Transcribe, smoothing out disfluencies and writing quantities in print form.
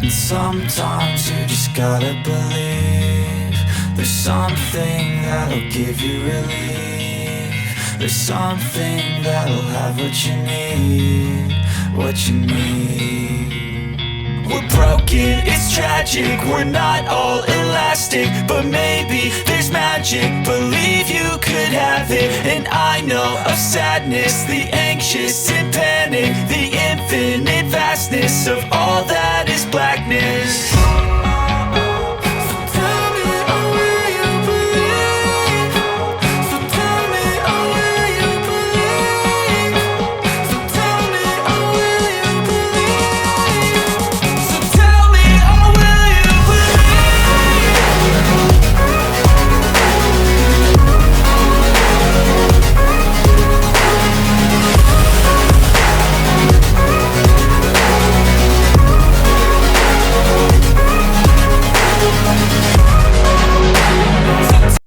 And sometimes you just gotta believe there's something that'll give you relief. There's something that'll have what you need, what you need. We're broken, it's tragic, we're not all elastic, but maybe there's magic, believe you could have it. And I know of sadness, the anxious and panic, the infinite vastness of all